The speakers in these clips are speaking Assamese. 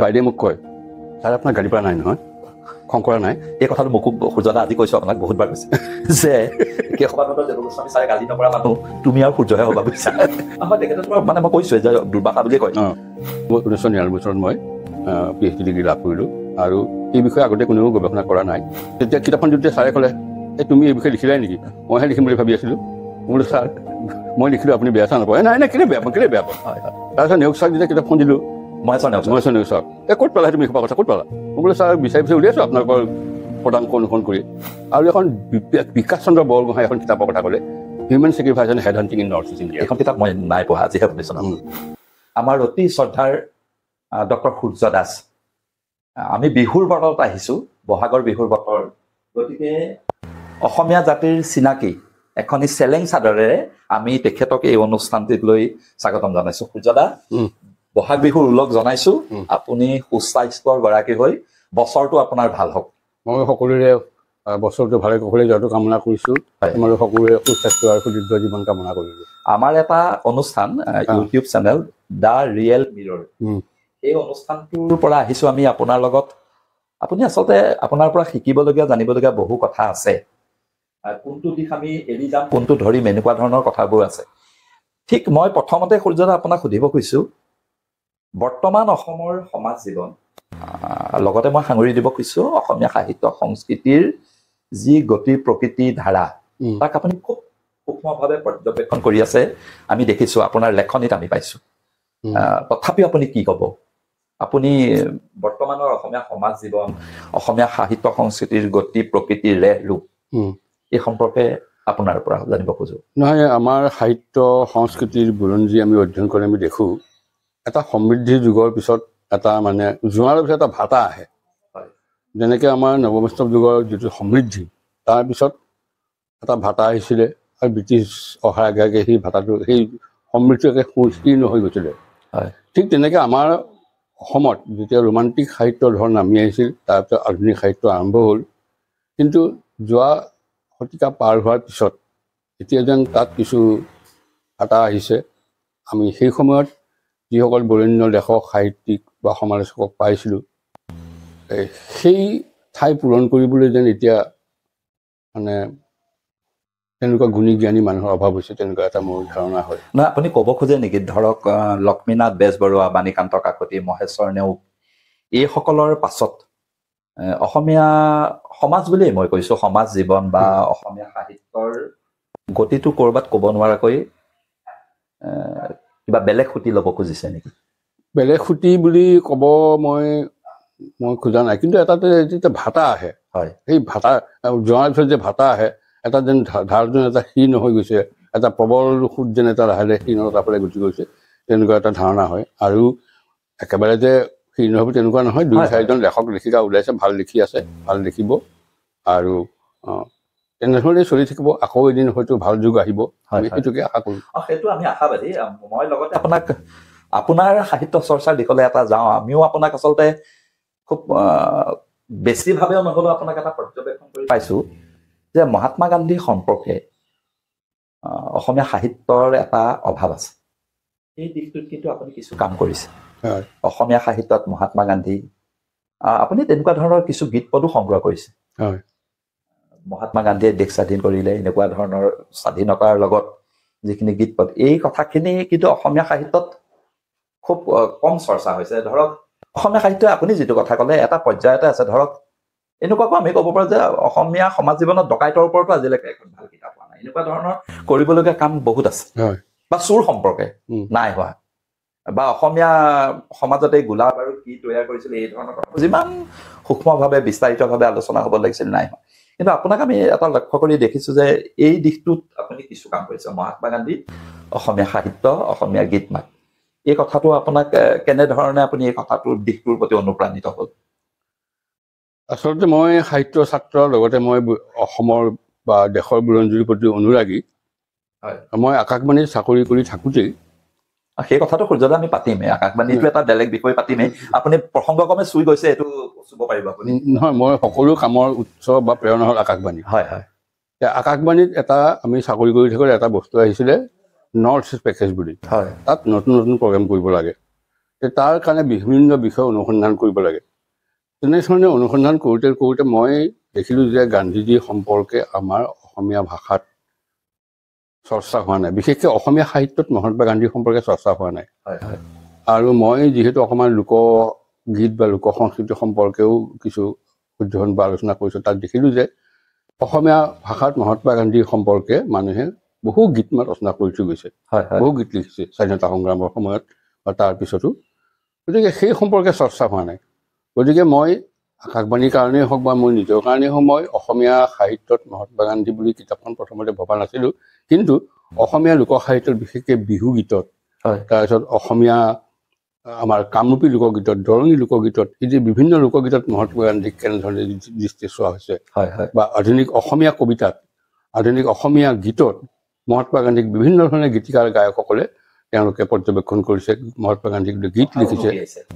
বাইদেৱে মোক কয় ছাৰ আপোনাৰ গাড়ী পৰা নাই নহয় খং কৰা নাই এই কথাটো মোকো সূৰ্যদা আজি কৈছো আপোনাক বহুতবাৰ কৈছে যে কেশৱানন্দ দেৱগোস্বামী ছাৰে গালি নকৰা মানুহ তুমি আৰু সূৰ্যহে হ'বা বুজিছা হয় তেখেতে মানে মই কৈছোৱে যে দুৰ্বাসা বুলিয়ে কয় মই 1999 বছৰত মই PhD ডিগ্ৰী লাভ কৰিলোঁ আৰু এই বিষয়ে আগতে কোনেও গৱেষণা কৰা নাই তেতিয়া কিতাপখন যেতিয়া ছাৰে ক'লে এই তুমি এই বিষয়ে লিখিলাই নেকি মইহে লিখিম বুলি ভাবি আছিলোঁ মই বোলো ছাৰ মই লিখিলোঁ আপুনি বেয়া চা নাপায় নাই কেলৈ বেয়া পাওঁ তাৰপিছত নেওগ ছাৰক যেতিয়া কিতাপখন দিলোঁ মই নেওগ ছাৰ এই ক'ত পালা তুমি লিখা কথা ক'ত পালা মই বোলো ছাৰ বিচাৰি উলিয়াইছোঁ আপোনালোকৰ পদাংক অনুসৰণ কৰি আৰু এখন বিকাশ চন্দ্ৰ বৰগোহাঁই এখন কিতাপৰ কথা ক'লে human sacrifice and head hunting in north east India এখন কিতাপ মই নাই পঢ়া আজিহে শুনিছোঁ আমাৰ অতি শ্ৰদ্ধাৰ ডক্টৰ সূৰ্য দাস আমি বিহুৰ বতৰত আহিছোঁ বহাগৰ বিহুৰ বতৰ গতিকে অসমীয়া জাতিৰ চিনাকি এখনি চেলেং চাদৰেৰে আমি তেখেতক এই অনুষ্ঠানটিত লৈ স্বাগতম জনাইছোঁ সূৰ্যদা বহাগ বিহুৰ উল্লেখ জনাইছোঁ আপুনি সুস্বাস্থ্যৰ গৰাকী হৈ বছৰটো আপোনাৰ ভাল হওক মই সকলোৰে বছৰটো ভালে কুশলে যোৱাটো কামনা কৰিছোঁ আৰু সকলোৰে সুস্বাস্থ্য আৰু সুদীৰ্ঘ জীৱন কামনা কৰিলোঁ আমাৰ এটা অনুষ্ঠান ইউটিউব চেনেল দ্য ৰিয়েল মিৰৰ এই অনুষ্ঠানটোৰ পৰা আহিছোঁ আমি আপোনাৰ লগত আপুনি আচলতে আপোনাৰ পৰা শিকিবলগীয়া জানিবলগীয়া বহু কথা আছে কোনটো দিশ আমি এৰি যাম কোনটো ধৰিম এনেকুৱা ধৰণৰ কথাবোৰ আছে ঠিক মই প্ৰথমতে সূৰ্যদা আপোনাক সুধিব খুজিছোঁ বৰ্তমান অসমৰ সমাজ জীৱন লগতে মই সাঙুৰি দিব খুজিছোঁ অসমীয়া সাহিত্য সংস্কৃতিৰ যি গতি প্ৰকৃতি ধাৰা তাক আপুনি খুব সূক্ষ্মভাৱে পৰ্যবেক্ষণ কৰি আছে আমি দেখিছোঁ আপোনাৰ লেখনিত আমি পাইছোঁ তথাপিও আপুনি কি ক'ব আপুনি বৰ্তমানৰ অসমীয়া সমাজ জীৱন অসমীয়া সাহিত্য সংস্কৃতিৰ গতি প্ৰকৃতিৰ ৰেহ ৰূপ এই সম্পৰ্কে আপোনাৰ পৰা জানিব খোজোঁ নহয় আমাৰ সাহিত্য সংস্কৃতিৰ বুৰঞ্জী আমি অধ্যয়ন কৰি আমি দেখোঁ এটা সমৃদ্ধিৰ যুগৰ পিছত এটা মানে জোৱাৰৰ পিছত এটা ভাটা আহে যেনেকৈ আমাৰ নৱবৈষ্ণৱ যুগৰ যিটো সমৃদ্ধি তাৰপিছত এটা ভাটা আহিছিলে আৰু ব্ৰিটিছ অহাৰ আগে আগে সেই ভাটাটো সেই সমৃদ্ধিকে সুশীৰ্ণ হৈ গৈছিলে ঠিক তেনেকৈ আমাৰ অসমত যেতিয়া ৰোমান্টিক সাহিত্যৰ ধৰণ নামি আহিছিল তাৰপিছত আধুনিক সাহিত্য আৰম্ভ হ'ল কিন্তু যোৱা শতিকা পাৰ হোৱাৰ পিছত এতিয়া যেন তাত কিছু ভাটা আহিছে আমি সেই সময়ত যিসকল বৰেণ্য লেখক সাহিত্যিক বা সমালোচকক পাইছিলোঁ সেই ঠাই পূৰণ কৰিবলৈ যেন এতিয়া মানে তেনেকুৱা গুণী জ্ঞানী মানুহৰ অভাৱ হৈছে তেনেকুৱা এটা মোৰ ধাৰণা হয় নহয় আপুনি ক'ব খোজে নেকি ধৰক লক্ষ্মীনাথ বেজবৰুৱা বাণীকান্ত কাকতি মহেশ্বৰ নেওগ এইসকলৰ পাছত অসমীয়া সমাজ বুলিয়েই মই কৈছোঁ সমাজ জীৱন বা অসমীয়া সাহিত্যৰ গতিটো ক'ৰবাত ক'ব নোৱাৰাকৈ কিবা বেলেগ সুঁতি ল'ব খুজিছে নেকি বেলেগ সুঁতি বুলি ক'ব মই খোজা নাই কিন্তু এটা যেতিয়া ভাটা আহে হয় সেই ভাটা যোৱাৰ পিছত যে ভাটা আহে এটা যেন ধাৰ যেন এটা ক্ষীণ হৈ গৈছে এটা প্ৰবল সুত যেন এটা লাহে লাহে ক্ষীণতাৰ ফালে গুচি গৈছে তেনেকুৱা এটা ধাৰণা হয় আৰু একেবাৰে যে ক্ষীণ হ'ব তেনেকুৱা নহয় দুই চাৰিজন লেখক লেখিকা ওলাইছে ভাল লিখি আছে ভাল লিখিব আৰু তেনেধৰণে চলি থাকিব আকৌ এদিন হয়তো ভাল যুগ আহিব আমি সেইটোকে আশা কৰোঁ সেইটো আমি আশাবাদী মই লগতে আপোনাক আপোনাৰ সাহিত্য চৰ্চাৰ দিশলৈ এটা যাওঁ আমিও আপোনাক আচলতে খুব বেছিভাৱেও নহ'লেও আপোনাক এটা পৰ্যবেক্ষণ কৰি পাইছোঁ যে মহাত্মা গান্ধী সম্পৰ্কে অসমীয়া সাহিত্যৰ এটা অভাৱ আছে সেই দিশটোত কিন্তু আপুনি কিছু কাম কৰিছে অসমীয়া সাহিত্যত মহাত্মা গান্ধী আপুনি তেনেকুৱা ধৰণৰ কিছু গীত পদো সংগ্ৰহ কৰিছে মহাত্মা গান্ধীয়ে দেশ স্বাধীন কৰিলে এনেকুৱা ধৰণৰ স্বাধীনতাৰ লগত যিখিনি গীত পদ এই কথাখিনি কিন্তু অসমীয়া সাহিত্যত খুব কম চৰ্চা হৈছে ধৰক অসমীয়া সাহিত্যই আপুনি যিটো কথা ক'লে এটা পৰ্যায়তে আছে ধৰক এনেকুৱাকৈ আমি ক'ব পাৰোঁ যে অসমীয়া সমাজ জীৱনত ডকাইতৰ ওপৰতো আজিলৈকে এখন ভাল কিতাপ হোৱা নাই এনেকুৱা ধৰণৰ কৰিবলগীয়া কাম বহুত আছে বা চোৰ সম্পৰ্কে নাই হোৱা বা অসমীয়া সমাজতে গোলা বাৰু কি তৈয়াৰ কৰিছিল এই ধৰণৰ কথা যিমান সূক্ষ্মভাৱে বিস্তাৰিতভাৱে আলোচনা হ'ব লাগিছিল নাই হোৱা কিন্তু আপোনাক আমি এটা লক্ষ্য কৰি দেখিছোঁ যে এই দিশটোত আপুনি কিছু কাম কৰিছে মহাত্মা গান্ধী অসমীয়া সাহিত্য অসমীয়া গীত মাত এই কথাটো আপোনাক কেনেধৰণে আপুনি এই কথাটোৰ দিশটোৰ প্ৰতি অনুপ্ৰাণিত হ'ল আচলতে মই সাহিত্য ছাত্ৰৰ লগতে মই অসমৰ বা দেশৰ বুৰঞ্জীৰ প্ৰতি অনুৰাগী মই আকাশবাণীত চাকৰি কৰি থাকোঁতেই সেই কথাটো সূৰ্যদা আমি পাতিমেই আকাশবাণীটো এটা বেলেগ বিষয় পাতিমেই আপুনি প্ৰসংগক্ৰমে চুই গৈছে এইটো চুব পাৰিব আপুনি নহয় মই সকলো কামৰ উৎস বা প্ৰেৰণা হ'ল আকাশবাণী হয় হয় আকাশবাণীত এটা আমি চাকৰি কৰি থাকোঁতে এটা বস্তু আহিছিলে নৰ্থ ইষ্ট পেকেজ বুলি তাত নতুন নতুন প্ৰগ্ৰেম কৰিব লাগে তাৰ কাৰণে বিভিন্ন বিষয় অনুসন্ধান কৰিব লাগে। তেনেধৰণে অনুসন্ধান কৰোঁতে কৰোঁতে মই দেখিলোঁ যে গান্ধীজী সম্পৰ্কে আমাৰ অসমীয়া ভাষাত চৰ্চা হোৱা নাই, বিশেষকৈ অসমীয়া সাহিত্যত মহাত্মা গান্ধী সম্পৰ্কে চৰ্চা হোৱা নাই। আৰু মই যিহেতু অকণমান লোকগীত বা লোক সংস্কৃতি সম্পৰ্কেও কিছু অধ্যয়ন বা আলোচনা কৰিছোঁ, তাত দেখিলোঁ যে অসমীয়া ভাষাত মহাত্মা গান্ধী সম্পৰ্কে মানুহে বহু গীত মাত ৰচনা কৰি থৈ গৈছে, বহু গীত লিখিছে স্বাধীনতা সংগ্ৰামৰ সময়ত বা তাৰ পিছতো। গতিকে সেই সম্পৰ্কে চৰ্চা হোৱা নাই। গতিকে মই আকাশবাণীৰ কাৰণেই হওক বা মোৰ নিজৰ কাৰণেই হওক, মই অসমীয়া সাহিত্যত মহাত্মা গান্ধী বুলি কিতাপখন প্ৰথমতে ভবা নাছিলোঁ। কিন্তু অসমীয়া লোকসাহিত্যত বিশেষকৈ বিহু গীতত, তাৰপিছত অসমীয়া আমাৰ কামৰূপী লোকগীতত, দৰঙী লোকগীতত, এই যে বিভিন্ন লোকগীতত মহাত্মা গান্ধীক কেনেধৰণে দৃষ্টি চোৱা হৈছে, বা আধুনিক অসমীয়া কবিতাত, আধুনিক অসমীয়া গীতত মহাত্মা গান্ধীক বিভিন্ন ধৰণে গীতিকাৰ গায়কসকলে তেওঁলোকে পৰ্যবেক্ষণ কৰিছে। মহাত্মা গান্ধীক গীত লিখিছে,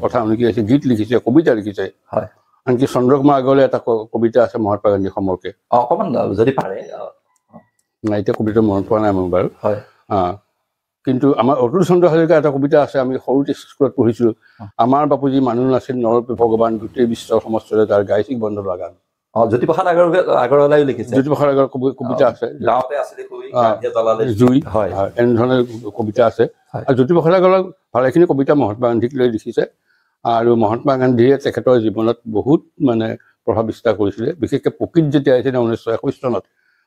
কথা উনুকিয়াইছে, গীত লিখিছে, কবিতা লিখিছে। আনকি চন্দ্ৰকুমাৰ আগৰৱালাই এটা কবিতা আছে মহাত্মা গান্ধী সম্পৰ্কে, অকণমান যদি পাৰে। এতিয়া কবিতা মনত পৰা নাই মোৰ বাৰু। কিন্তু আমাৰ অতুল চন্দ্ৰ হাজৰিকাৰ এটা কবিতা আছে, আমি সৰুতে স্কুলত পঢ়িছিলোঁ, আমাৰ বাপুজী মানুহ নাছিল নৰপে ভগৱান, গোটেই বিশ্বৰ সমস্তৰে তাৰ গায়িক বন্দনা গান। জ্যোতিপ্ৰসাদ আগৰৱালাই লিখিছে, জ্যোতিপ্ৰসাদ আগৰ কবিতা আছে, জুই, এনেধৰণৰ কবিতা আছে। আৰু জ্যোতিপ্ৰসাদ আগৰৱালাই ভালেখিনি কবিতা মহাত্মা গান্ধীক লৈ লিখিছে। আৰু মহাত্মা গান্ধীয়ে তেখেতৰ জীৱনত বহুত মানে প্ৰভাৱ বিস্তাৰ কৰিছিলে। বিশেষকৈ প্ৰকৃত যেতিয়া আহিছিলে 1921 চনত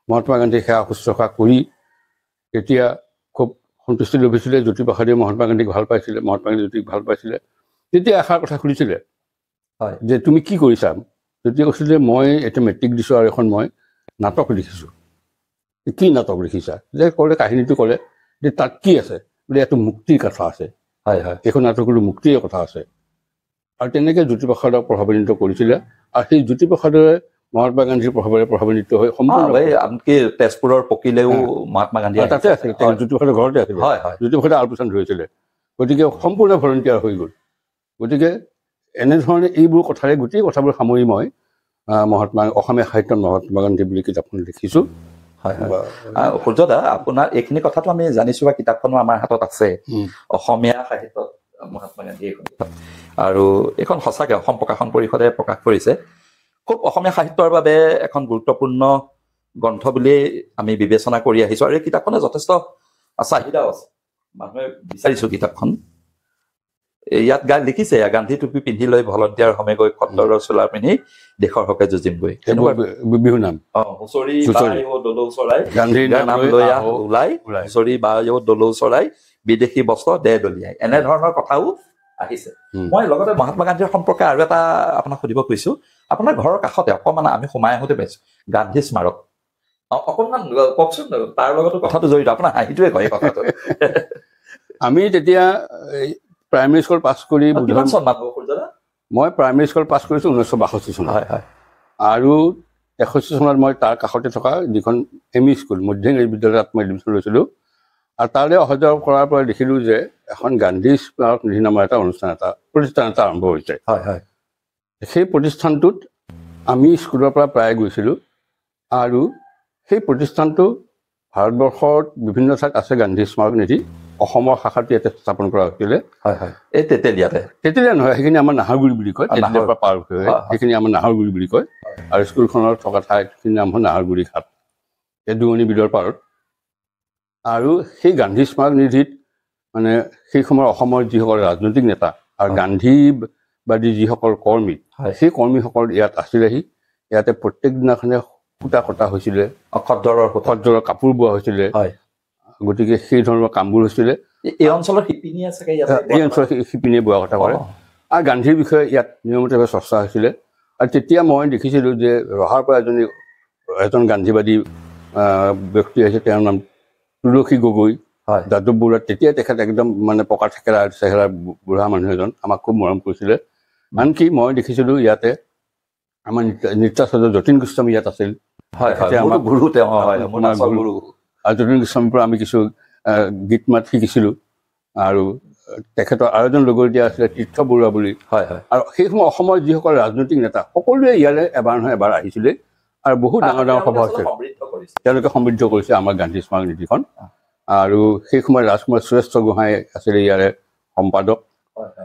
মহাত্মা গান্ধীয়ে সেৱা শুশ্ৰূষা কৰি তেতিয়া খুব সন্তুষ্টি লভিছিলে। জ্যোতিপ্ৰসাদে মহাত্মা গান্ধীক ভাল পাইছিলে, মহাত্মা গান্ধী জ্যোতিক ভাল পাইছিলে। তেতিয়া এষাৰ কথা সুধিছিলে যে তুমি কি কৰিছা? জ্যোতিয়ে কৈছিল যে মই এতিয়া মেট্ৰিক দিছোঁ আৰু এখন মই নাটক লিখিছোঁ। কি নাটক লিখিছা? যে ক'লে কাহিনীটো ক'লে যে তাত কি আছে বোলে, এইটো মুক্তিৰ কথা আছে, এইখন নাটকতো মুক্তিৰ কথা আছে। আৰু তেনেকৈ জ্যোতিপ্ৰসাদক প্ৰভাৱান্বিত কৰিছিলে। আৰু সেই জ্যোতিপ্ৰসাদৰে মহাত্মা গান্ধীৰ প্ৰভাৱেৰে প্ৰভাৱান্বিত হৈ সম্পূৰ্ণ আনকি তেজপুৰৰ পকিলেও মহাত্মা গান্ধী তাতে আছিল, জ্যোতিপ্ৰসাদৰ ঘৰতে আছিলে। জ্যোতিপ্ৰসাদে আলপৈচান ধৰিছিলে। গতিকে সম্পূৰ্ণ ভলণ্টিয়াৰ হৈ গ'ল। গতিকে এনেধৰণে এইবোৰ কথাৰে গোটেই কথাবোৰ সামৰি মই অসমীয়া সাহিত্যত মহাত্মা গান্ধী বুলি কিতাপখন লিখিছোঁ। সূৰ্যদা, আপোনাৰ এইখিনি কথাটো আমি জানিছোঁ বা কিতাপখনো আমাৰ হাতত আছে, অসমীয়া সাহিত্যত মহাত্মা গান্ধী এইখন কিতাপ। আৰু এইখন সঁচাকৈ অসম প্ৰকাশন পৰিষদে প্ৰকাশ কৰিছে। খুব অসমীয়া সাহিত্যৰ বাবে এখন গুৰুত্বপূৰ্ণ গ্ৰন্থ বুলি আমি বিবেচনা কৰি আহিছোঁ। আৰু এই কিতাপখনে যথেষ্ট চাহিদাও আছে, মানুহে বিচাৰিছোঁ কিতাপখন। ইয়াত লিখিছে, গান্ধী টুপি পিন্ধি লৈ ভলণ্টিয়াৰ হোমে গৈ খদ্দৰৰ চোলা পিন্ধি দেশৰ হকে যুঁজিমগৈ। বিহু নাম হুঁচৰি বায়ো দলৌ চৰাই, গান্ধীৰ নাম লৈ ওলাই, হুঁচৰি বায়ো দলৌ চৰাই, বিদেশী বস্ত্ৰ দে দলিয়াই, এনেধৰণৰ কথাও আহিছে। মই লগতে মহাত্মা গান্ধীৰ সম্পৰ্কে আৰু এটা আপোনাক সুধিব খুজিছোঁ। আপোনাৰ ঘৰৰ কাষতে অকণমান আমি সোমাই আহোঁতে পাইছোঁ গান্ধী স্মাৰক। অকণমান কওকচোন, তাৰ লগতো কথাটো জড়িত, আপোনাৰ হাঁহিটোৱে কয় কথাটো। আমি তেতিয়া প্ৰাইমেৰী স্কুল পাছ কৰি, মই প্ৰাইমেৰী স্কুল পাছ কৰিছোঁ 1962 চনত। আৰু 63 চনত মই তাৰ কাষতে থকা যিখন ME স্কুল, মধ্য ইংৰাজী বিদ্যালয়ত মই এডমিশ্যন লৈছিলোঁ। আৰু তালৈ অহা যোৱা কৰাৰ পৰা দেখিলোঁ যে এখন গান্ধী স্মাৰক নিধি নামৰ এটা প্ৰতিষ্ঠান এটা আৰম্ভ হৈছে। সেই প্ৰতিষ্ঠানটোত আমি স্কুলৰ পৰা প্ৰায় গৈছিলোঁ। আৰু সেই প্ৰতিষ্ঠানটো ভাৰতবৰ্ষত বিভিন্ন ঠাইত আছে গান্ধী স্মাৰক নিধি। অসমৰ শাখাটো ইয়াতে স্থাপন কৰা হৈছিলে। এই তেতেলীয়া নহয়, সেইখিনি আমাৰ নাহৰগুৰি বুলি কয়। তেতেলীয়াৰ পৰা পাৰ হৈ সেইখিনি আমাৰ নাহৰগুৰি বুলি কয়। আৰু স্কুলখনৰ থকা ঠাইখিনিৰ নাম হ'ল নাহৰগুৰি ঘাট, এই দুৱনি বিলৰ পাৰত। আৰু সেই গান্ধী স্মাৰক নিধিত মানে সেই সময়ৰ অসমৰ যিসকল ৰাজনৈতিক নেতা আৰু গান্ধীবাদী যিসকল কৰ্মী, সেই কৰ্মীসকল ইয়াত আছিলেহি। ইয়াতে প্ৰত্যেক দিনাখনে সূতা কটা হৈছিলে, খদ্দৰৰ কাপোৰ বোৱা হৈছিলে। গতিকে সেই ধৰণৰ কামবোৰ হৈছিলে। এই অঞ্চলৰ শিপিনীয়ে বোৱা কথা কৰে। আৰু গান্ধীৰ বিষয়ে ইয়াত নিয়মিতভাৱে চৰ্চা হৈছিলে। আৰু তেতিয়া মই দেখিছিলোঁ যে ৰহাৰ পৰা এজন গান্ধীবাদী ব্যক্তি আহিছে, তেওঁৰ নাম তুলসী গগৈ, যাদৱ বৰুৱা। তেতিয়া তেখেত একদম মানে পকা চেহেৰা বুঢ়া মানুহ এজন, আমাক খুব মৰম কৰিছিলে। আনকি মই দেখিছিলোঁ ইয়াতে আমাৰ নৃত্যাচাৰ্য যতীন গোস্বামী ইয়াত আছিল। আৰু যতীন গোস্বামীৰ পৰা আমি কিছু গীত মাত শিকিছিলোঁ। আৰু তেখেতৰ আৰু এজন লগৰীয়া আছিলে তীৰ্থ বৰুৱা বুলি। আৰু সেই সময় অসমৰ যিসকল ৰাজনৈতিক নেতা সকলোৱে ইয়ালৈ এবাৰ নহয় এবাৰ আহিছিলে। আৰু বহুত ডাঙৰ ডাঙৰ সভা হৈছিল। তেওঁলোকে সমৃদ্ধ কৰিছে আমাৰ গান্ধী স্মাৰক নিধিখন। আৰু সেই সময়ত ৰাজকুমাৰ সুৰেশ্বৰ গোহাঁই আছিলে ইয়াৰে সম্পাদক।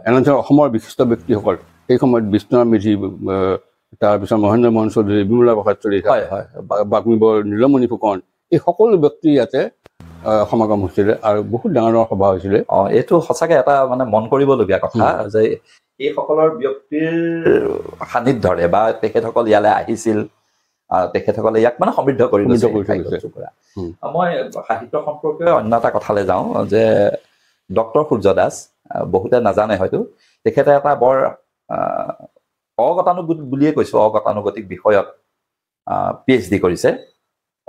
এনেধৰণৰ অসমৰ বিশিষ্ট ব্যক্তিসকল সেই সময়ত বিষ্ণুৰাম মেধি, তাৰপিছত মহেন্দ্ৰ মোহন চৌধুৰী, বিমলা প্ৰসাদ চৌধুৰী, বাগ্মীবৰ, নীলমণি ফুকন, এই সকলো ব্যক্তি ইয়াতে সমাগম হৈছিলে আৰু বহুত ডাঙৰ ডাঙৰ সভা হৈছিলে। এইটো সঁচাকে এটা মানে মন কৰিবলগীয়া কথা যে এইসকলৰ ব্যক্তিৰ সান্নিধ্যৰে বা তেখেতসকল ইয়ালৈ আহিছিল, তেখেতসকলে ইয়াক মানে সমৃদ্ধ কৰি লৈছে। মই সাহিত্য সম্পৰ্কে অন্য এটা কথালৈ যাওঁ যে ডক্টৰ সূৰ্য দাস, বহুতে নাজানে হয়তো, তেখেতে এটা বৰ অগতানুগতিক বুলিয়ে কৈছো, অগতানুগতিক বিষয়ত PhD কৰিছে।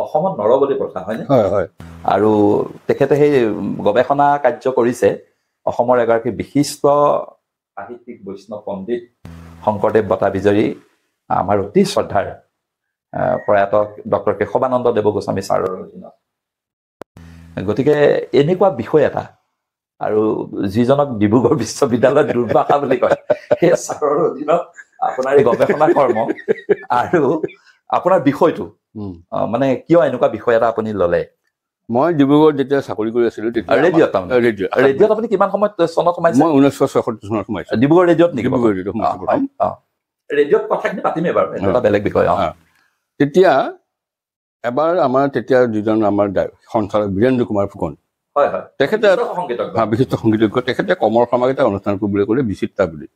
অসমত নৰবলি প্ৰথা হয়নে? আৰু তেখেতে সেই গৱেষণা কাৰ্য কৰিছে অসমৰ এগৰাকী বিশিষ্ট সাহিত্যিক বৈষ্ণৱ পণ্ডিত শংকৰদেৱ বঁটা বিজয়ী আমাৰ অতি শ্ৰদ্ধাৰ প্ৰয়াত ডক্টৰ কেশৱানন্দ দেৱগোস্বামী ছাৰৰ অধীনত। গতিকে এনেকুৱা বিষয় এটা, আৰু যিজনক ডিব্ৰুগড় বিশ্ববিদ্যালয়ত দুৰ্ভাষা বুলি কয়, সেই ছাৰৰ অধীনত আপোনাৰ এই গৱেষণা কৰ্ম আৰু আপোনাৰ বিষয়টো মানে কিয় এনেকুৱা বিষয় এটা আপুনি ললে? মই ডিব্ৰুগড়ত যেতিয়া চাকৰি কৰি আছিলো ৰেডিঅ'ত আপুনি কিমান সময়ত চনত সোমাইছে? মই 1966 চনত সোমাইছো ডিব্ৰুগড় ৰেডিঅ'ত নেকি? ডিব্ৰুগড় ৰেডিঅ'ত ৰেডিঅ'ত কথাখিনি পাতিমেই বাৰু, এটা বেলেগ বিষয়। তেতিয়া এবাৰ আমাৰ তেতিয়া যিজন আমাৰ সঞ্চালক বীৰেন্দ্ৰ কুমাৰ ফুকন, তেখেতে বিশিষ্ট সংগীতজ্ঞ, তেখেতে কমৰ সমাজ এটা অনুষ্ঠান কৰিবলৈ ক'লে বিচিত্ৰা বুলি।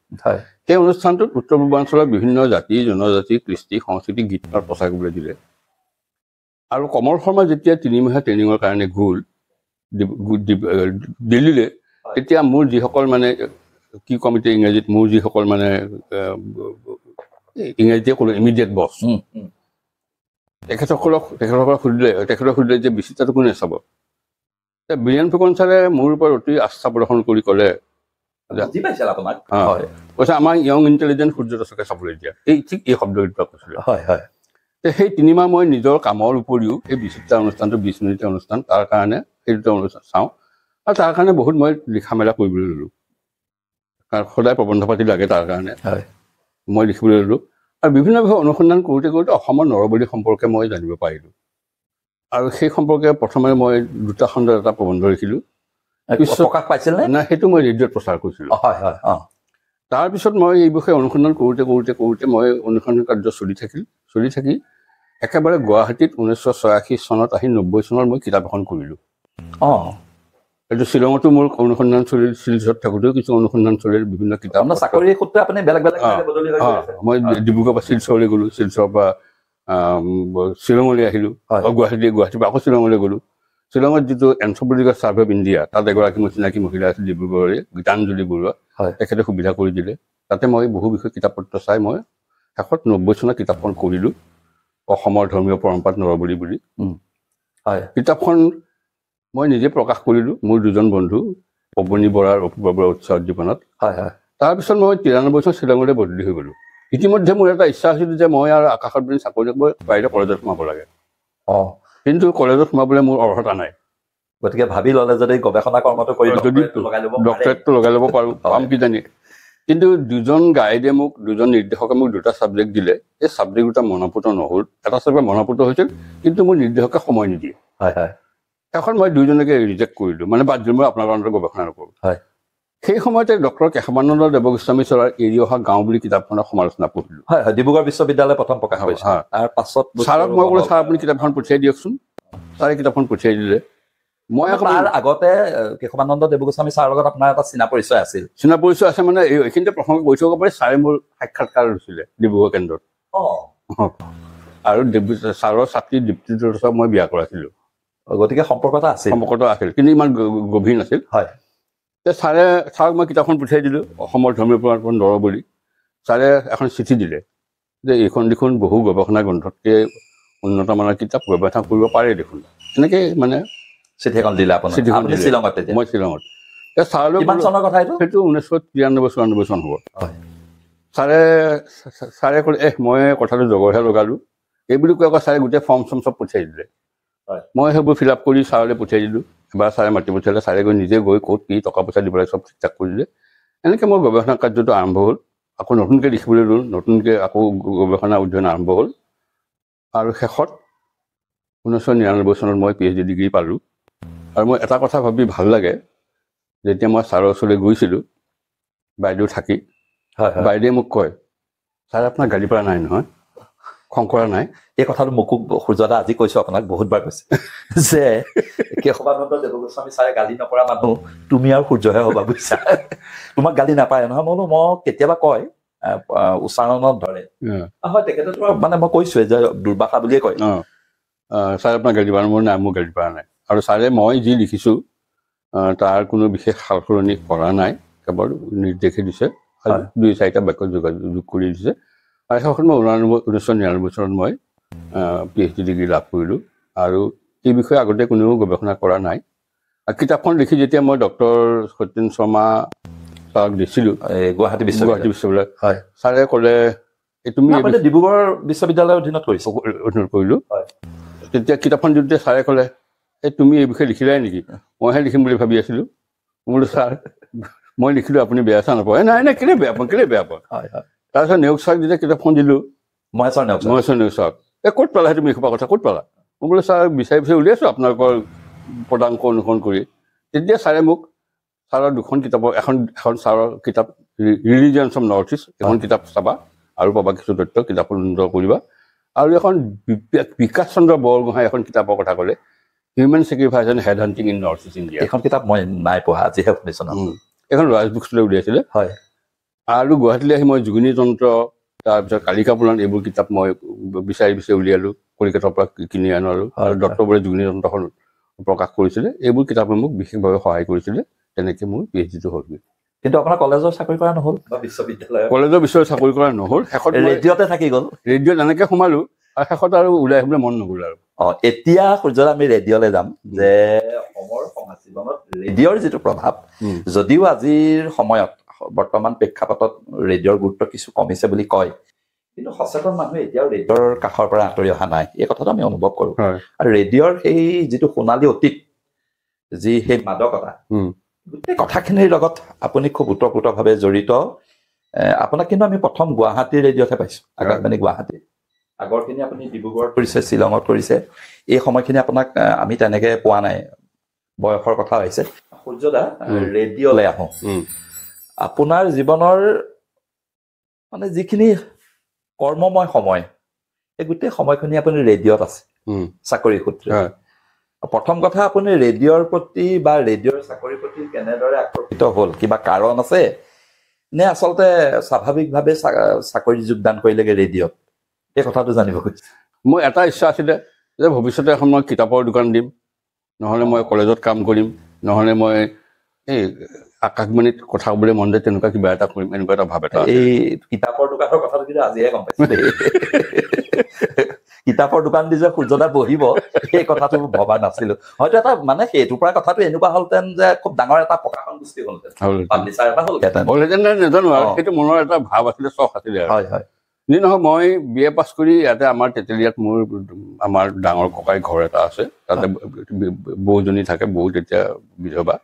সেই অনুষ্ঠানটোত উত্তৰ পূৰ্বাঞ্চলৰ বিভিন্ন জাতি জনজাতি কৃষ্টি সংস্কৃতি গীতৰ প্ৰচাৰ কৰিবলৈ দিলে। আৰু কমৰ শৰ্মা যেতিয়া 3 মাহৰ ট্ৰেইনিঙৰ কাৰণে গ'ল দিল্লীলৈ, তেতিয়া মোৰ যিসকল মানে কি কমিটি ইংৰাজীত, মোৰ যিসকল মানে ইংৰাজীতে ক'লো ইমিডিয়েট বছ, তেখেতসকলক সুধিলে যে বিচিত্ৰাটো কোনে চাব? বীৰেন ফুকন ছাৰে মোৰ ওপৰত অতি আস্থা প্ৰদৰ্শন কৰি ক'লে কৈছে আমাৰ য়ং ইণ্টেলিজেণ্ট সূৰ্য দাসকে চাবলৈ দিয়া। ঠিক এই শব্দকেইটা কৈছিলে। সেই 3 মাহ মই নিজৰ কামৰ উপৰিও এই বিচিত্ৰা অনুষ্ঠানটো 20 মিনিটৰ অনুষ্ঠান, তাৰ কাৰণে সেই দুটা অনুষ্ঠান চাওঁ আৰু তাৰ কাৰণে বহুত মই লিখা মেলা কৰিবলৈ ল'লোঁ। কাৰণ সদায় প্ৰবন্ধ পাতি লাগে, তাৰ কাৰণে মই লিখিবলৈ ল'লোঁ। আৰু বিভিন্ন বিষয়ে অনুসন্ধান কৰোঁতে কৰোঁতে অসমৰ নৰবলি সম্পৰ্কে মই জানিব পাৰিলোঁ। আৰু সেই সম্পৰ্কে প্ৰথমে মই 2টা খণ্ডত এটা প্ৰবন্ধ লিখিলোঁ। প্ৰকাশ পাইছিল নে? সেইটো মই ৰেডিঅ'ত প্ৰচাৰ কৰিছিলোঁ। তাৰপিছত মই এই বিষয়ে অনুসন্ধান কৰোঁতে মই অনুসন্ধান কাৰ্য চলি থাকি একেবাৰে গুৱাহাটীত 1986 চনত আহি 90 চনত মই কিতাপ এখন কৰিলোঁ। এইটো শ্বিলঙতো মোৰ অনুসন্ধান চলিল, শিলচৰত থাকোঁতেও কিছু অনুসন্ধান চলিল, বিভিন্ন কিতাপ। চাকৰি সূত্ৰে আপুনি বেলেগ বেলেগ মই ডিব্ৰুগড়ৰ পৰা শিলচৰলৈ গ'লোঁ, শিলচৰৰ পৰা শ্বিলঙলৈ আহিলোঁ, গুৱাহাটীৰ পৰা আকৌ শ্বিলঙলৈ গ'লোঁ। শ্বিলঙত যিটো এনথ্ৰপলজিকেল ছাৰ্ভে অফ ইণ্ডিয়া, তাত এগৰাকী চিনাকী মহিলা আছিল ডিব্ৰুগড়ৰে, গীতাঞ্জলি বৰুৱা, তেখেতে সুবিধা কৰি দিলে। তাতে মই বহু বিষয়ে কিতাপ পত্ৰ চাই মই শেষত 90 চনত কিতাপখন কৰিলোঁ, অসমৰ ধৰ্মীয় পৰম্পৰাত নৰবলি বুলি। কিতাপখন মই নিজে প্ৰকাশ কৰিলোঁ, মোৰ 2জন বন্ধু পৱনী বৰা আৰু অপূৰ্ব বৰাৰ উৎসাহ উদ্দীপনাত। তাৰপিছত মই 93 চনত শ্বিলঙলৈ বদলি হৈ গ'লোঁ। ইতিমধ্যে মোৰ এটা ইচ্ছা আছিল যে মই আৰু আকাশত বুলি চাকৰি কৰি বাহিৰে কলেজত সোমাব লাগে। কিন্তু কলেজত সোমাবলৈ মোৰ অৰ্হতা নাই। গতিকে ভাবি ল'লে যদি গৱেষণা কৰ্মটো কৰি ডক্টৰেটটো লগাই ল'ব পাৰোঁ, পাম কিজানি। কিন্তু 2জন গাইডে মোক, 2জন নিৰ্দেশকে মোক 2টা ছাবজেক্ট দিলে। এই ছাবজেক্ট দুটা মনপুত নহ'ল। এটা ছাবজেক্ট মনপুত হৈছিল, কিন্তু মোৰ নিৰ্দেশকে সময় নিদিয়ে। এখন মই 2জনকে ৰিজেক্ট কৰিলোঁ, মানে বাদ দিলোঁ, মই আপোনালোকৰ গৱেষণা নকৰোঁ। সেই সময়তে ডক্টৰ কেশৱানন্দ দেৱগোস্বামী ছাৰৰ এৰি অহা গাঁও বুলি কিতাপখনৰ সমালোচনা পঢ়িলোঁ। ডিব্ৰুগড় বিশ্ববিদ্যালয় প্ৰথম প্ৰকাশ কৰিছে। তাৰ পাছত ছাৰক মই ক'লোঁ, ছাৰ আপুনি কিতাপখন পঠিয়াই দিয়কচোন। ছাৰে কিতাপখন পঠিয়াই দিলে। মই আকৌ তাৰ আগতে কেশৱানন্দ দেৱগোস্বামী ছাৰৰ লগত আপোনাৰ এটা চিনা পৰিচয় আছিল? চিনা পৰিচয় আছে, মানে এইখিনিতে প্ৰসংগ কৈ থব পাৰি। ছাৰে মোৰ সাক্ষাৎকাৰ লৈছিলে ডিব্ৰুগড় কেন্দ্ৰত। আৰু ছাৰৰ ছাত্ৰী দীপ্তিজ্যোতি দাসক মই বিয়া কৰাইছিলোঁ। গতিকে সম্পৰ্কটা আছিল, কিন্তু ইমান গভীৰ নাছিল। ছাৰক মই কিতাপখন পঠিয়াই দিলোঁ, অসমৰ ধৰ্মীয় পৰম্পৰা নৰবলি। ছাৰে এখন চিঠি দিলে যে এইখন দেখোন বহু গৱেষণা গ্ৰন্থতকৈ উন্নত মানৰ কিতাপ, গৱেষণা কৰিব পাৰে দেখোন। এনেকৈ মানে চিঠিখন দিলে আপুনি? মই শ্বিলঙত। ছাৰলৈ সেইটো 1993-94 চন হ'ব। ছাৰে ক'লে মই কথাটো জগৰহে লগালোঁ, এই বুলি কৈ আকৌ ছাৰে গোটেই ফৰ্ম চৰ্ম চব পঠিয়াই দিলে। মই সেইবোৰ ফিল আপ কৰি ছাৰলৈ পঠিয়াই দিলোঁ। এবাৰ ছাৰে মাতি পঠিয়ালে, ছাৰে গৈ নিজে গৈ ক'ত কি টকা পইচা দিব লাগে চব ঠিক ঠাক কৰি দিলে। এনেকৈ মোৰ গৱেষণা কাৰ্যটো আৰম্ভ হ'ল। আকৌ নতুনকৈ লিখিবলৈ ল'লোঁ, নতুনকৈ আকৌ গৱেষণা অধ্যয়ন আৰম্ভ হ'ল। আৰু শেষত 1999 চনত মই PhD ডিগ্ৰী পালোঁ। আৰু মই এটা কথা ভাবি ভাল লাগে, যেতিয়া মই ছাৰৰ ওচৰলৈ গৈছিলোঁ, বাইদেউ থাকি হয় হয় বাইদেৱে মোক কয় ছাৰ আপোনাৰ গাড়ী পৰা নাই নহয় খং কৰা নাই এই কথাটো মোকো সূৰ্যদা আজি কৈছো আপোনাক বহুতবাৰ কৈছে যে কেশৱানন্দ দেৱগোস্বামী ছাৰে গালি নকৰা মানুহ তুমি আৰু সূৰ্যহে হ'বা বুজিছা তোমাক গালি নাপায় নহয় মই বোলো মই কেতিয়াবা কয় উচ্চাৰণত ধৰে হয় তেখেতেতো মানে মই কৈছোৱে যে দুৰ্বাসা বুলিয়ে কয় ছাৰ আপোনাৰ গাড়ী পৰা মোৰ নাই মোৰ গাড়ী পৰা নাই আৰু ছাৰে মই যি লিখিছোঁ তাৰ কোনো বিশেষ সাল সলনি কৰা নাই কেৱল নিৰ্দেশে দিছে আৰু 2-4টা বাক্য যোগ কৰি দিছে আৰু শেষত মই 1999 চনত মই PhD ডিগ্ৰী লাভ কৰিলোঁ আৰু এই বিষয়ে আগতে কোনেও গৱেষণা কৰা নাই আৰু কিতাপখন লিখি যেতিয়া মই ডক্টৰ সত্যেন শৰ্মা ছাৰক দিছিলোঁ গুৱাহাটী বিশ্ববিদ্যালয় হয় ছাৰে ক'লে তুমি ডিব্ৰুগড় বিশ্ববিদ্যালয়ৰ অধীনত কৰিলোঁ তেতিয়া কিতাপখন যেতিয়া ছাৰে ক'লে তুমি এই বিষয়ে লিখিলাই নেকি মইহে লিখিম বুলি ভাবি আছিলোঁ বোলো ছাৰ মই লিখিলোঁ আপুনি বেয়া চা নাপায় নাই নাই কেলৈ বেয়া পাওঁ তাৰপিছত নেওগ ছাৰক যেতিয়া কিতাপখন দিলোঁ মহেশ্বৰ নেওগ ছাৰক ক'ত পালা তুমি এইসোপা কথা ক'ত পালা মই বোলো ছাৰ বিচাৰি উলিয়াইছোঁ আপোনালোকৰ পদাংক অনুসৰণ কৰি তেতিয়া ছাৰে মোক ছাৰৰ 2খন কিতাপৰ এখন ছাৰৰ কিতাপ ৰিলিজিয়নছ অফ নৰ্থ ইষ্ট এখন কিতাপ চাবা আৰু পাবা কিছু তথ্য কিতাপখন সুন্দৰ কৰিবা আৰু এখন বিকাশ চন্দ্ৰ বৰগোহাঁই এখন কিতাপৰ কথা ক'লে human sacrifice and head hunting in north east India এখন কিতাপ মই নাই পঢ়া আজিহে শুনিছোঁ এখন ৰাজ বুকছলৈ উলিয়াইছিলে হয় আৰু গুৱাহাটীলৈ আহি মই যোগিনী তন্ত্ৰ তাৰপিছত কালিকা পুৰাণ এইবোৰ কিতাপ মই বিচাৰি উলিয়ালোঁ কলিকতাৰ পৰা কিনি আনোঁ আৰু দত্তবৰে যোগিনী তন্ত্ৰখন প্ৰকাশ কৰিছিলে এইবোৰ কিতাপে মোক বিশেষভাৱে সহায় কৰিছিলে তেনেকৈ মোৰ PhDটো হ'লগৈ কিন্তু আপোনাৰ কলেজৰ চাকৰি কৰা নহ'ল বা বিশ্ববিদ্যালয়ৰ চাকৰি কৰা নহ'ল শেষত ৰেডিঅ'তে থাকি গ'ল ৰেডিঅ'ত এনেকৈ সোমালোঁ আৰু শেষত আৰু ওলাই আহিবলৈ মন নগ'ল আৰু এতিয়া সূৰ্যদা আমি ৰেডিঅ'লৈ যাম যে অসমৰ সমাজ জীৱনত ৰেডিঅ'ৰ যিটো প্ৰভাৱ যদিও আজিৰ সময়ত বৰ্তমান প্ৰেক্ষাপটত ৰেডিঅ'ৰ গুৰুত্ব কিছু কমিছে বুলি কয় কিন্তু সচেতন মানুহে এতিয়াও ৰেডিঅ'ৰ কাষৰ পৰা আঁতৰি অহা নাই এই কথাটো আমি অনুভৱ কৰোঁ আৰু ৰেডিঅ'ৰ সেই যিটো সোণালী অতীত যি সেই মাদকতা গোটেই কথাখিনিৰ লগত আপুনি খুব ওতঃপ্ৰোতভাৱে জড়িত আপোনাক কিন্তু আমি প্ৰথম গুৱাহাটীৰ ৰেডিঅ'তহে পাইছোঁ আকাশবাণী গুৱাহাটী আগৰখিনি আপুনি ডিব্ৰুগড়ত কৰিছে শ্বিলঙত কৰিছে এই সময়খিনি আপোনাক আমি তেনেকৈ পোৱা নাই বয়সৰ কথা হৈছে সূৰ্যদা ৰেডিঅ'লৈ আহোঁ আপোনাৰ জীৱনৰ মানে যিখিনি কৰ্মময় সময় এই গোটেই সময়খিনি আপুনি ৰেডিঅ'ত আছে চাকৰি সূত্ৰে প্ৰথম কথা আপুনি ৰেডিঅ'ৰ প্ৰতি বা ৰেডিঅ'ৰ চাকৰিৰ প্ৰতি কেনেদৰে আকৰ্ষিত হ'ল কিবা কাৰণ আছে নে আচলতে স্বাভাৱিকভাৱে চাকৰি যোগদান কৰিলেগৈ ৰেডিঅ'ত এই কথাটো জানিব খুজিছোঁ মোৰ এটা ইচ্ছা আছিলে যে ভৱিষ্যতে এখন মই কিতাপৰ দোকান দিম নহ'লে মই কলেজত কাম কৰিম নহ'লে মই এই আকাশবাণীত কথা ক'বলৈ মন যায় তেনেকুৱা কিবা এটা কৰিম এনেকুৱা এটা ভাৱ এটা এই কিতাপৰ দোকানৰ কথাটো কিন্তু আজিহে গম পাইছোঁ দেই কিতাপৰ দোকান দি যে সূৰ্যদা বহিব সেই কথাটো ভবা নাছিলো হয়তো এটা মানে সেইটোৰ পৰা কথাটো এনেকুৱা হ'লহেঁতেন যে খুব ডাঙৰ এটা প্ৰকাশন গোষ্ঠী হ'লহেঁতেন পাব্লিচাৰ এটা হ'লহেঁতেন নাজানো আৰু সেইটো মনৰ এটা ভাৱ আছিলে চখ আছিলে যি নহয় মই BA পাছ কৰি ইয়াতে আমাৰ তেতেলীয়াত আমাৰ ডাঙৰ ককাই ঘৰ এটা আছে তাতে বৌজনী থাকে বৌ তেতিয়া বিধৱা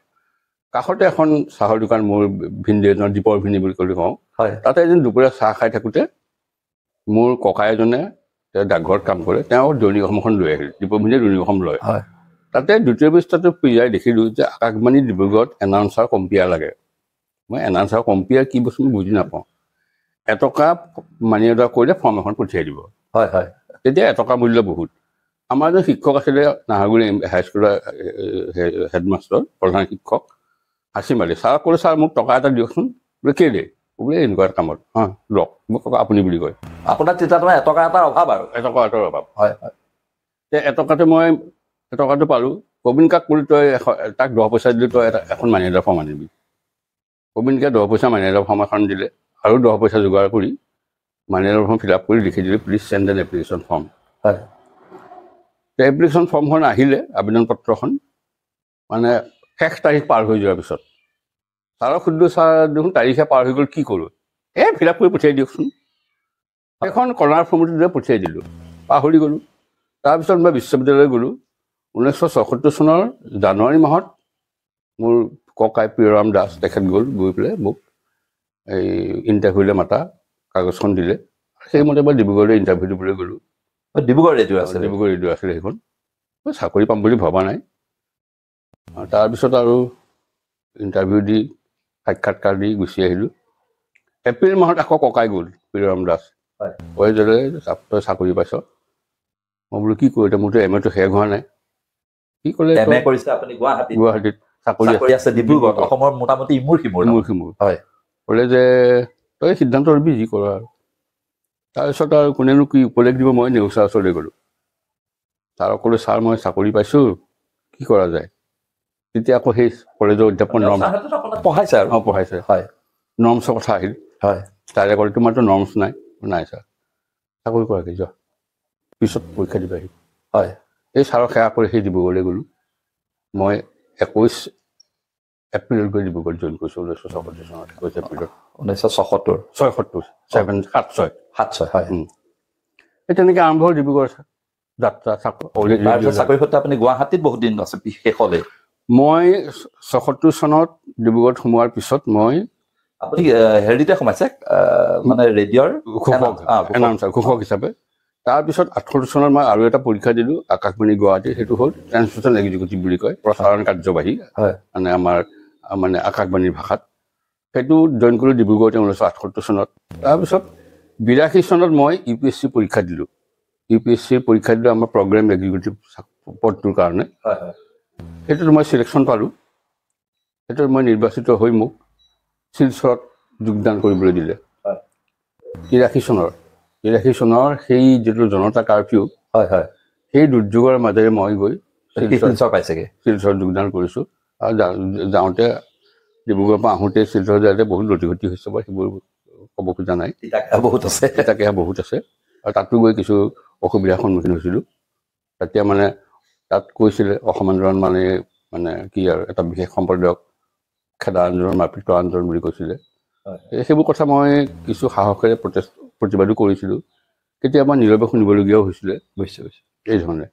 কাষতে এখন চাহৰ দোকান মোৰ ভিনদেউ এজনৰ দীপৰ ভিনী বুলি কওঁ তাতে এদিন দুপৰীয়া চাহ খাই থাকোঁতে মোৰ ককাই এজনে ডাকঘৰত কাম কৰে তেওঁ দৈনিক অসমখন লৈ আহিলে দীপৰ ভিনীয়ে দৈনিক অসম লয় তাতে দ্বিতীয় পৃষ্ঠাটো পিয়াই দেখিলোঁ যে আকাশবাণী ডিব্ৰুগড়ত এনাউন্সাৰ কম্পিয়াৰ লাগে মই এনাউন্সাৰ কম্পিয়াৰ কি বস্তু বুজি নাপাওঁ এটকা মানি অৰ্ডাৰ কৰিলে ফৰ্ম এখন পঠিয়াই দিব তেতিয়া এটকা মূল্য বহুত আমাৰ এজন শিক্ষক আছিলে নাহৰগুৰি হাইস্কুলৰ হেডমাষ্টাৰ প্ৰধান শিক্ষক হাঁচি মাৰি ছাৰক ক'লে ছাৰ মোক টকা এটা দিয়কচোন বোলে কেলে বোলে এনেকুৱা এটা কামত লওক মোক আপুনি বুলি কয় আপোনাৰ তেতিয়া তোমাৰ এটকা এটাৰ অভাৱ আৰু এটকা এটাৰ অভাৱ এটকাটো পালোঁ প্ৰবীণ কাক ক'লি তই তাক 10 পইচা দিলি তই এখন মানি অৰ্ডাৰ ফৰ্ম আনিবি প্ৰবীণকে 10 পইচা মানি অৰ্ডাৰ ফৰ্ম এখন দিলে আৰু 10 পইচা যোগাৰ কৰি money order form fill up কৰি লিখি দিলে please send an application form application ফৰ্মখন আহিলে আবেদন পত্ৰখন মানে শেষ তাৰিখ পাৰ হৈ যোৱাৰ পিছত ছাৰক সুধিলোঁ ছাৰ দেখোন তাৰিখে পাৰ হৈ গ'ল কি কৰোঁ ফিল আপ কৰি পঠিয়াই দিয়কচোন সেইখন কৰ্ণাৰ ফৰ্মটো দিয়ে পঠিয়াই দিলোঁ পাহৰি গ'লোঁ তাৰপিছত মই বিশ্ববিদ্যালয় গ'লোঁ 1976 চনৰ জানুৱাৰী মাহত মোৰ ককাই প্ৰিয়ৰাম দাস তেখেত গৈ পেলাই মোক এই ইণ্টাৰভিউলৈ মাতা কাগজখন দিলে সেইমতে মই ডিব্ৰুগড়লৈ ইণ্টাৰভিউ দিবলৈ গ'লোঁ ডিব্ৰুগড় ৰেডিঅ' আছিলে সেইখন মই চাকৰি পাম বুলি ভবা নাই তাৰপিছত আৰু ইণ্টাৰভিউ দি সাক্ষাৎকাৰ দি গুচি আহিলোঁ এপ্ৰিল মাহত আকৌ ককাই গ'ল প্ৰিয়ৰাম দাস হয়। কয় যে তই চাকৰি পাইছ। মই বোলো কি কৰোঁ এতিয়া, মোৰতো এমএটো শেষ হোৱা নাই। কি ক'লে MA কৰিছে আপুনি গুৱাহাটীত চাকৰি আছে ডিব্ৰুগড়ত, অসমৰ মোটামুটি ইমূৰ সিমূৰ হয়। ক'লে যে তই সিদ্ধান্ত ল'বি যি কৰ আৰু। তাৰপিছত আৰু কোনেনো কি উপদেশ দিব, মই নেওচা ওচৰলৈ গ'লোঁ। ছাৰক ক'লোঁ ছাৰ মই চাকৰি পাইছোঁ, কি কৰা যায়। তেতিয়া আকৌ সেই কলেজৰ অধ্যাপক পঢ়াইছে আৰু পঢ়াইছে হয় নৰ্মছৰ কথা আহিল। হয় ছাৰে ক'লে তোমাৰতো নৰ্মছ নাই ছাৰ, চাকৰি কৰাকৈ যোৱা, পিছত পৰীক্ষা দিবাহি। হয় এই ছাৰক সেৱা কৰি সেই ডিব্ৰুগড়লৈ গ'লোঁ। মই 21 এপ্ৰিলত গৈ ডিব্ৰুগড় জইন কৰিছোঁ 1976 চনত। 21 এপ্ৰিলত 1976 হয়। এই তেনেকৈ আৰম্ভ হ'ল ডিব্ৰুগড় যাত্ৰা। চাকৰি সূত্ৰে আপুনি গুৱাহাটীত বহুত দিন আছে শেষলৈ। মই 76 চনত ডিব্ৰুগড়ত সোমোৱাৰ পিছত মই আপুনি হেৰিতে সোমাইছে মানে ৰেডিঅ'ৰ ঘোষক হিচাপে। তাৰপিছত 78 চনত মই আৰু এটা পৰীক্ষা দিলোঁ আকাশবাণী গুৱাহাটী, সেইটো হ'ল ট্ৰেন্সমিশ্যন এক্সিকিউটিভ বুলি কয়, প্ৰচাৰণ কাৰ্যবাহী মানে আমাৰ মানে আকাশবাণীৰ ভাষাত। সেইটো জইন কৰিলোঁ ডিব্ৰুগড়তে 1978 চনত। তাৰপিছত 82 চনত মই UPSC পৰীক্ষা দিলোঁ। UPSC পৰীক্ষা দিলোঁ আমাৰ প্ৰগ্ৰেম এক্সিকিউটিভ পদটোৰ কাৰণে। সেইটোত মই চিলেকশ্যন পালোঁ। সেইটোত মই নিৰ্বাচিত হৈ মোক শিলচৰত যোগদান কৰিবলৈ দিলে 83 চনৰ সেই যিটো জনতা কাৰফিউ সেই দুৰ্যোগৰ মাজেৰে মই গৈ শিলচৰত যোগদান কৰিছোঁ। আৰু যাওঁতে ডিব্ৰুগড়ৰ পৰা আহোঁতে শিলচৰ যাওঁতে বহুত লতিঘটি হৈছে বাৰু, সেইবোৰ ক'ব খোজা নাই, তিতাকেহা বহুত আছে। আৰু তাতো গৈ কিছু অসুবিধাৰ সন্মুখীন হৈছিলোঁ। তেতিয়া মানে তাত কৈছিলে অসম আন্দোলন মানে কি আৰু এটা বিশেষ সম্প্ৰদায়ক খেদা আন্দোলন, মাৰপিট কৰা আন্দোলন বুলি কৈছিলে। সেইবোৰ কথা মই কিছু সাহসেৰে প্ৰতিবাদো কৰিছিলোঁ। কেতিয়াবা নীৰৱে শুনিবলগীয়াও হৈছিলে এই ধৰণে।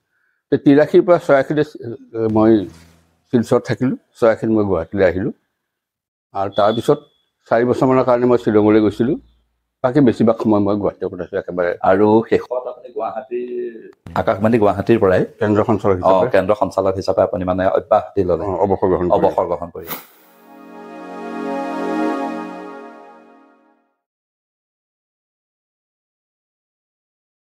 83 পৰা 86 মই শিলচৰত থাকিলোঁ, 86 মই গুৱাহাটীলৈ আহিলোঁ। আৰু তাৰপিছত 4 বছৰমানৰ কাৰণে মই শ্বিলঙলৈ গৈছিলোঁ। বাকী বেছিভাগ সময় মই গুৱাহাটীত কটাইছোঁ একেবাৰে। আৰু শেষত আপুনি আকাশবাণী গুৱাহাটীৰ পৰাই কেন্দ্ৰ সঞ্চালক হিচাপে আপুনি মানে অব্যাহতি ল'লে, অৱসৰ গ্ৰহণ কৰি